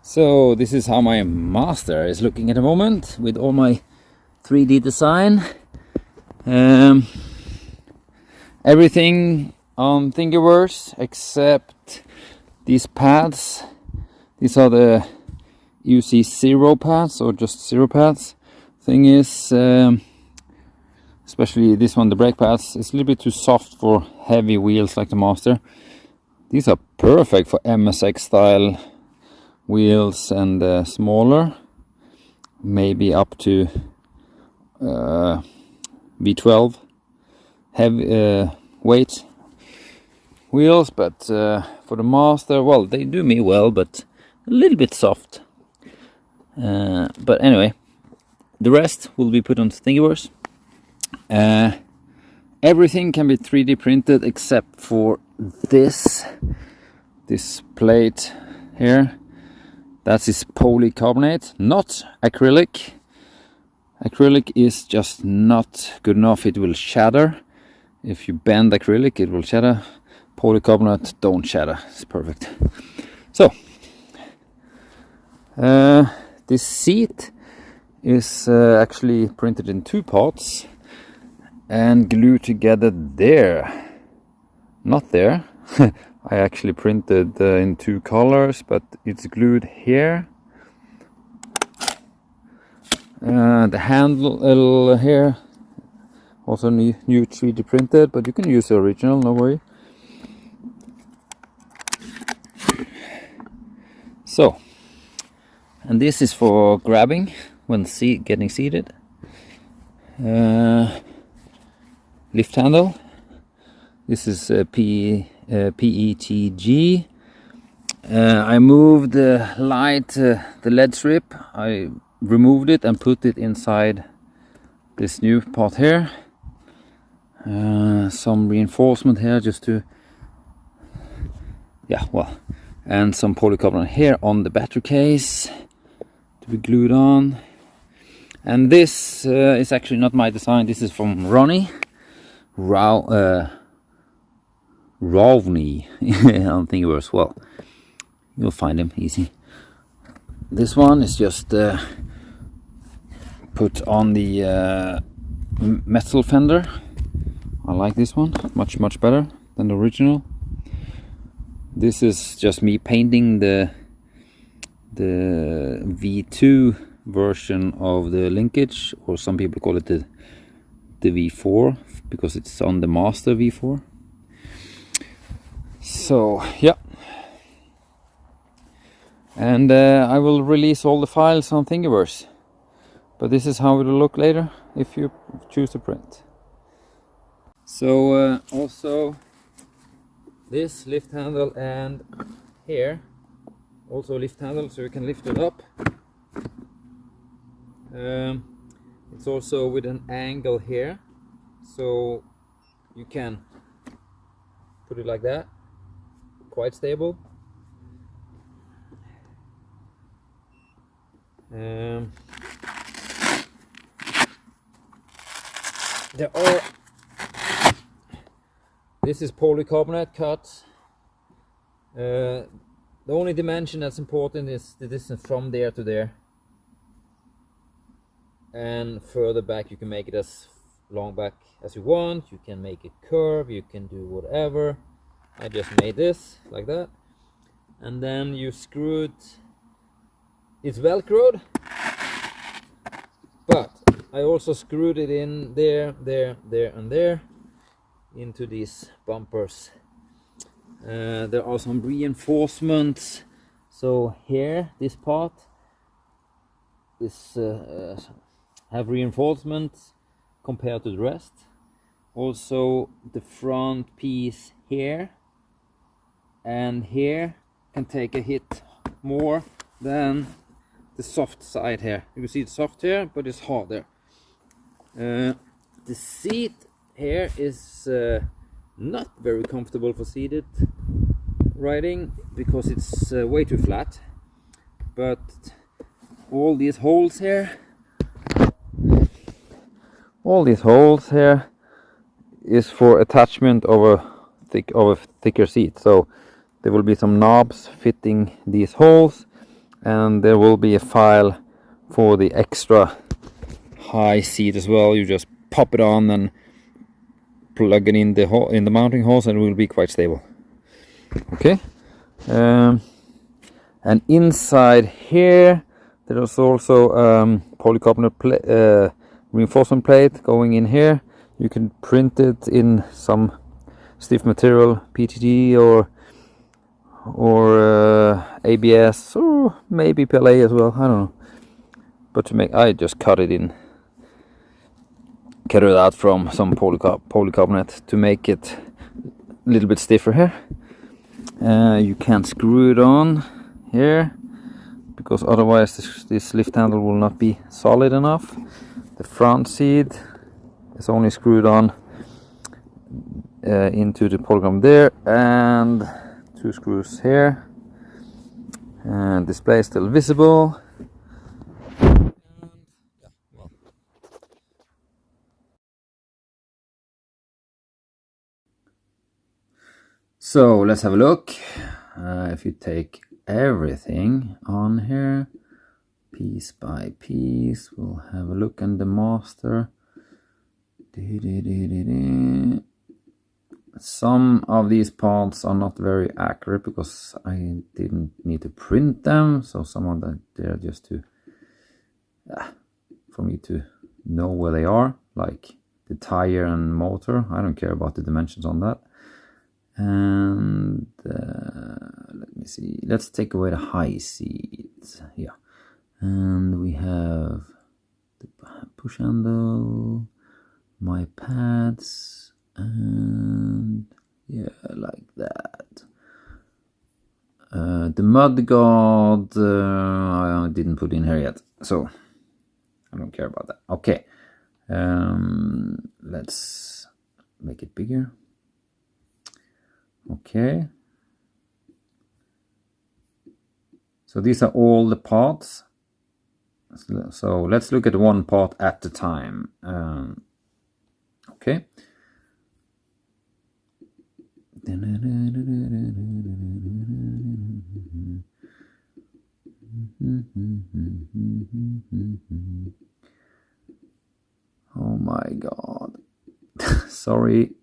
So this is how my master is looking at the moment with all my 3D design. Everything on Thingiverse except these pads. These are the UC 0 pads or just 0 pads. Thing is, especially this one, the brake pads, it's a little bit too soft for heavy wheels like the Master. These are perfect for MSX style wheels and smaller, maybe up to V12 heavy weight wheels, but for the Master, well, they do me well, but a little bit soft. But anyway, the rest will be put on Thingiverse. Everything can be 3D printed except for this plate here. That is polycarbonate, not acrylic. Acrylic is just not good enough, it will shatter. If you bend acrylic, it will shatter. Polycarbonate don't shatter, it's perfect. So, this seat is actually printed in 2 parts and glued together there, not there. I actually printed in 2 colors, but it's glued here. The handle here also new 3D printed, but you can use the original, no worry. So, and this is for grabbing when getting seated. Lift handle. This is PETG. I moved the light, the LED strip. I removed it and put it inside this new part here. Some reinforcement here just to, and some polycarbonate here on the battery case to be glued on. And this is actually not my design. This is from Ronnie Rovney on Thingiverse. Well, you'll find him easy. This one is just put on the metal fender. I like this one much better than the original. This is just me painting the V2 version of the linkage, or some people call it the V4 because it's on the Master V4. So yeah, and I will release all the files on Thingiverse, but this is how it will look later if you choose to print. So also this lift handle, and here also lift handle, so you can lift it up. It's also with an angle here, so you can put it like that, quite stable. This is polycarbonate cut. The only dimension that's important is the distance from there to there, and further back you can make it as long back as you want. You can make it curve, you can do whatever. I just made this like that, and then you screw it. It's velcroed, but I also screwed it in there, and there into these bumpers. There are some reinforcements. So here, this part is have reinforcements compared to the rest. Also the front piece here and here can take a hit more than the soft side here. You can see it's soft here, but it's hard there. The seat here is not very comfortable for seated riding because it's way too flat, but all these holes here is for attachment of a thicker seat. So there will be some knobs fitting these holes, and there will be a file for the extra high seat as well. You just pop it on and plug it in the mounting holes, and it will be quite stable. Okay. And inside here there is also polycarbonate reinforcement plate going in here. You can print it in some stiff material, PTT or ABS, or maybe PLA as well, I don't know. But I just cut it out from some polycarbonate to make it a little bit stiffer here. You can't screw it on here because otherwise this lift handle will not be solid enough. The front seat is only screwed on into the polycarbonate there, and 2 screws here, and display is still visible. So let's have a look. If you take everything on here piece by piece, we'll have a look at the master. Some of these parts are not very accurate because I didn't need to print them, so some of them they're just to for me to know where they are, like the tire and motor. I don't care about the dimensions on that. And let me see, let's take away the high seat. Yeah, and we have the push handle, my pads, and yeah, like that. The mud guard I didn't put in here yet, so I don't care about that. Okay, let's make it bigger. Okay, so these are all the parts. So let's look at one part at a time. Okay. Oh my god. Sorry.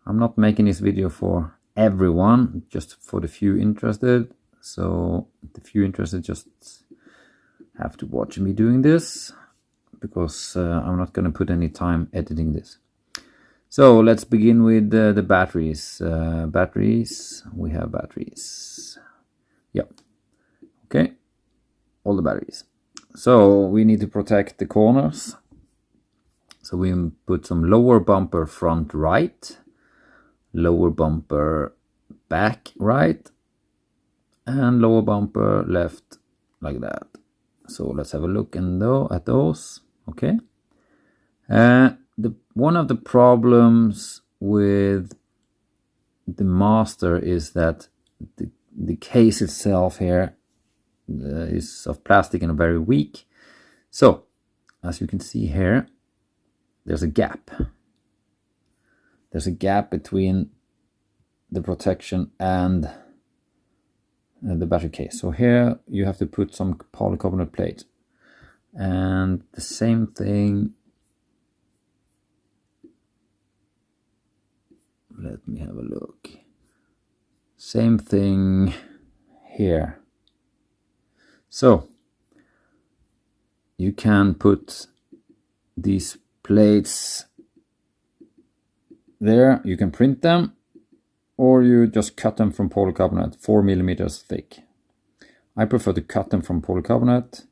I'm not making this video for everyone, just for the few interested. So the few interested just have to watch me doing this, because I'm not going to put any time editing this. So let's begin with the batteries. We have batteries. Yep. Okay. All the batteries. So we need to protect the corners. So we put some lower bumper front right, lower bumper back right, and lower bumper left, like that. So let's have a look at those. Okay. One of the problems with the Master is that the case itself here is of plastic and very weak. So as you can see here, there's a gap. There's a gap between the protection and the battery case. So here you have to put some polycarbonate plate, and the same thing. Let me have a look. Same thing here. So you can put these plates there, you can print them, or you just cut them from polycarbonate, 4 millimeters thick. I prefer to cut them from polycarbonate.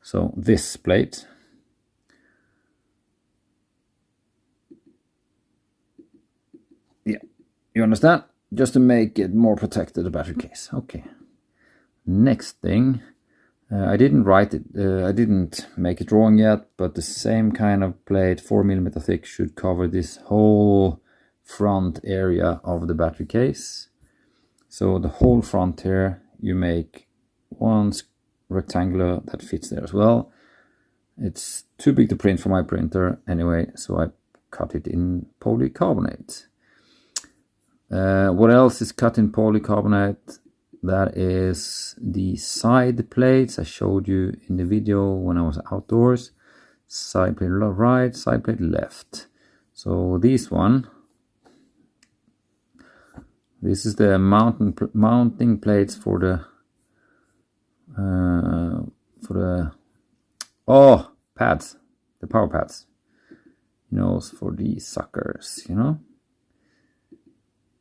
So this plate, yeah, you understand? Just to make it more protected, the battery case. Okay. Next thing, I didn't write it, I didn't make a drawing yet, but the same kind of plate, 4 millimeter thick, should cover this whole front area of the battery case. So the whole front here, you make one rectangular that fits there as well. It's too big to print for my printer anyway, so I cut it in polycarbonate. What else is cut in polycarbonate? That is the side plates I showed you in the video when I was outdoors. Side plate right, side plate left. So this is the mounting plates for the pads, the power pads, for these suckers,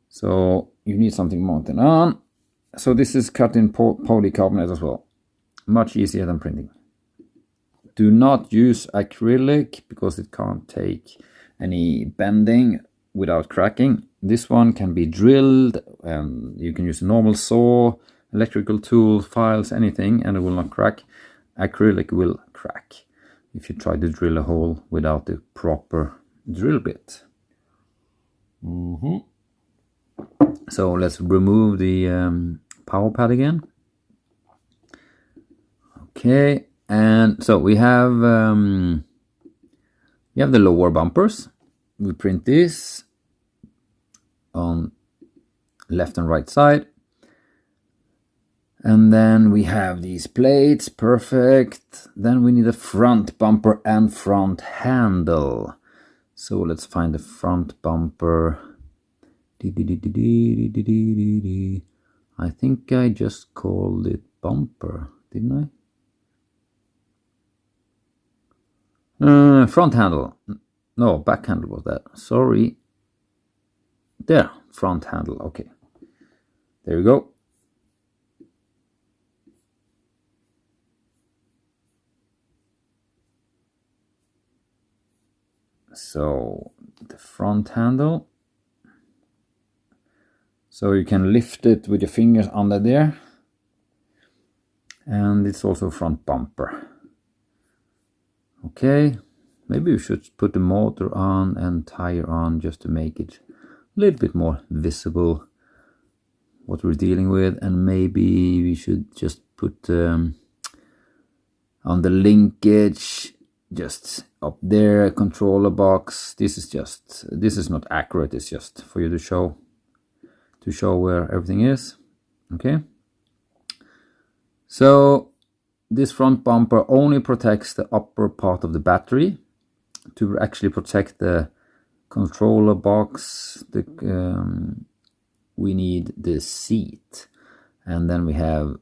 so you need something mounted on. So this is cut in polycarbonate as well, much easier than printing. Do not use acrylic because it can't take any bending without cracking. This one can be drilled, and you can use a normal saw, electrical tool, files, anything, and it will not crack. Acrylic will crack if you try to drill a hole without the proper drill bit. So let's remove the power pad again. Okay, and so we have the lower bumpers. We print this on left and right side. And then we have these plates, perfect. Then we need a front bumper and front handle. So let's find the front bumper. I think I just called it bumper, didn't I? Front handle. No, back handle was that. Sorry. There, front handle. Okay. There we go. So the front handle. So you can lift it with your fingers under there. And it's also front bumper. Okay, maybe we should put the motor on and tire on just to make it a little bit more visible what we're dealing with. And maybe we should just put on the linkage just up there a controller box. This is not accurate, it's just for you to show where everything is. Okay, so this front bumper only protects the upper part of the battery. To actually protect the controller box, we need the seat, and then we have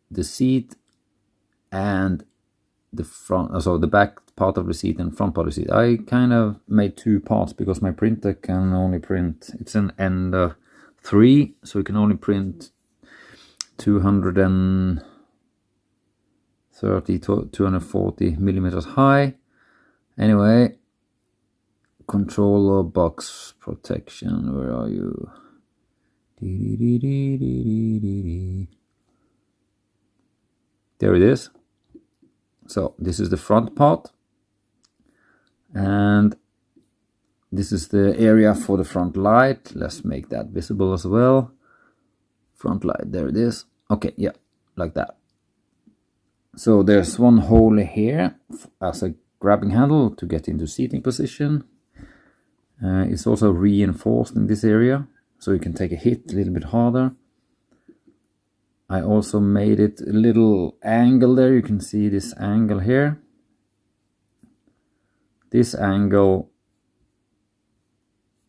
the seat and the front, so the back part of the seat and front part of the seat. I kind of made two parts because my printer can only print, it's an Ender 3, so it can only print 230 to 240 millimeters high. Anyway, controller box protection, where are you? There it is. So this is the front part, and this is the area for the front light. Let's make that visible as well. Front light, there it is. Okay, yeah, like that. So there's one hole here as a grabbing handle to get into seating position. It's also reinforced in this area, so you can take a hit a little bit harder. I also made it a little angle there. You can see this angle here. This angle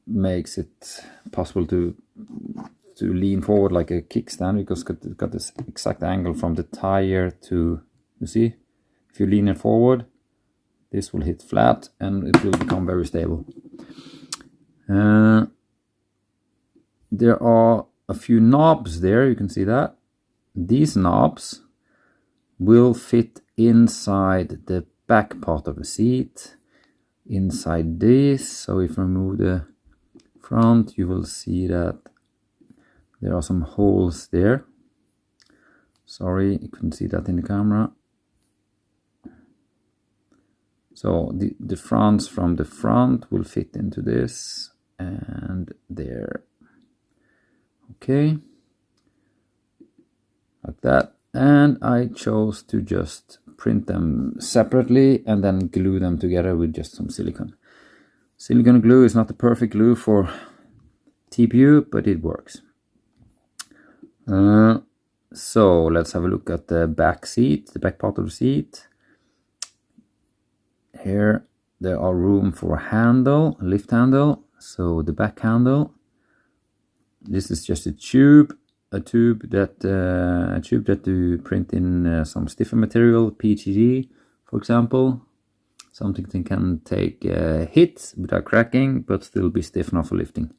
makes it possible to lean forward like a kickstand, because it's got this exact angle from the tire to, you see, if you lean it forward, this will hit flat and it will become very stable. There are a few knobs there, you can see that. These knobs will fit inside the back part of the seat, inside this. So if I remove the front, you will see that there are some holes there. Sorry, you couldn't see that in the camera. So the fronts from the front will fit into this and there. Okay, like that. And I chose to just print them separately and then glue them together with just some silicone. Silicone glue is not the perfect glue for TPU, but it works. So let's have a look at the back seat, the back part of the seat. Here there are room for a handle, a lift handle. So the back handle. This is just a tube that you print in some stiffer material, PETG, for example. Something that can take a hit without cracking, but still be stiff enough for lifting.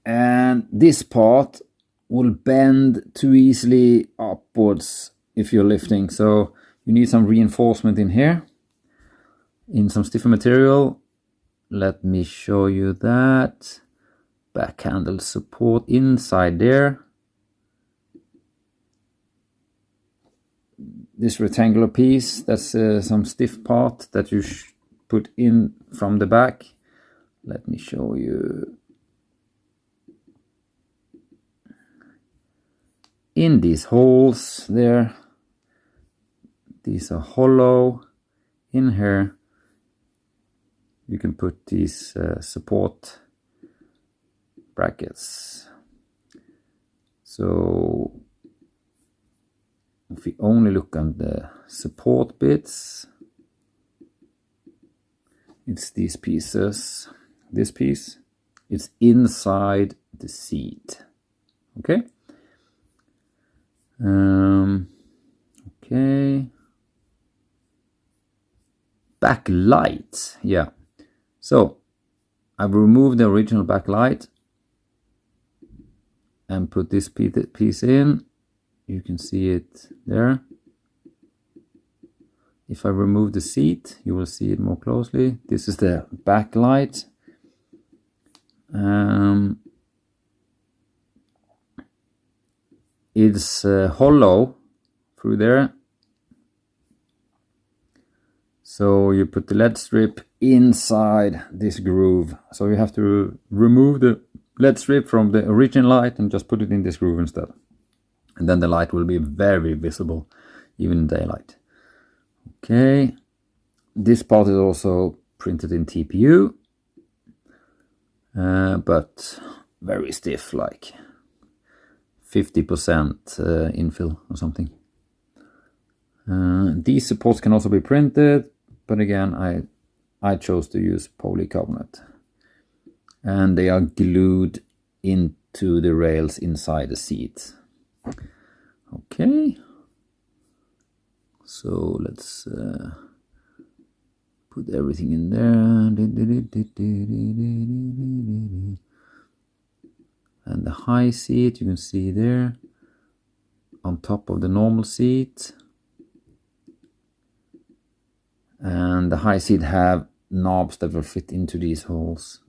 And this part will bend too easily upwards if you're lifting. So you need some reinforcement in here, in some stiffer material. Let me show you that. Back handle support inside there. This rectangular piece, that's some stiff part that you put in from the back. Let me show you. In these holes there, these are hollow. In here you can put these support brackets. So if we only look at the support bits, it's these pieces. This piece, it's inside the seat. Okay. Okay. Backlight. Yeah. So I've removed the original backlight and put this piece in. You can see it there. If I remove the seat, you will see it more closely. This is the backlight. It's hollow through there. So you put the LED strip inside this groove. So you have to remove the LED strip from the original light and just put it in this groove instead. And then the light will be very visible, even in daylight. Okay, this part is also printed in TPU, but very stiff, like 50% infill or something. These supports can also be printed, but again, I chose to use polycarbonate. And they are glued into the rails inside the seat. Okay. So let's put everything in there. And the high seat, you can see there, on top of the normal seat. And the high seat have knobs that will fit into these holes.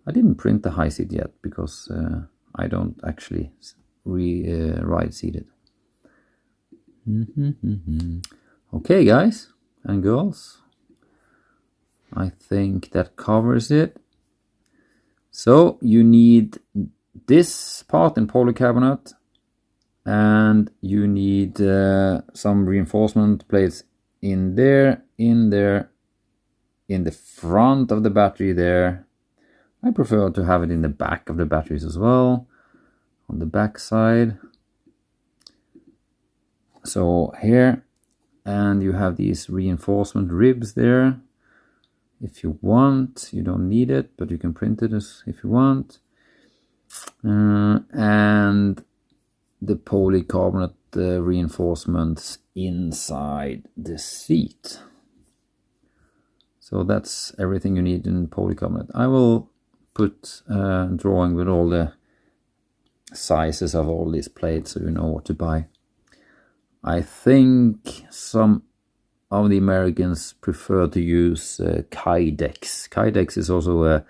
I didn't print the high seat yet because I don't actually ride seated. Okay, guys and girls, I think that covers it. So you need this part in polycarbonate, and you need some reinforcement plates in there, in the front of the battery there. I prefer to have it in the back of the batteries as well, on the back side. So here, and you have these reinforcement ribs there. If you want, you don't need it, but you can print it as if you want. And the polycarbonate reinforcements inside the seat. So that's everything you need in polycarbonate. I will put a drawing with all the sizes of all these plates so you know what to buy. I think some of the Americans prefer to use Kydex. Kydex is also a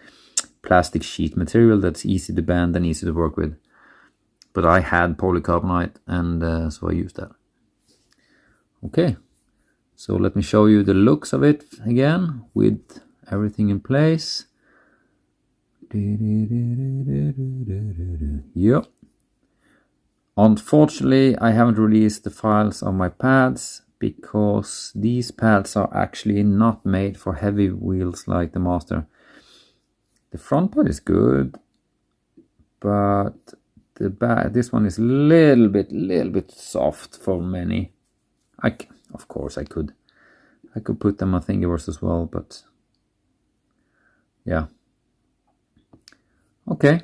plastic sheet material that's easy to bend and easy to work with. But I had polycarbonate, and so I used that. Okay, so let me show you the looks of it again with everything in place. Yep. Unfortunately, I haven't released the files on my pads because these pads are actually not made for heavy wheels like the Master. The front part is good, but the back, this one is a little bit soft for many. Of course I could put them on thingiverse as well, but yeah. Okay.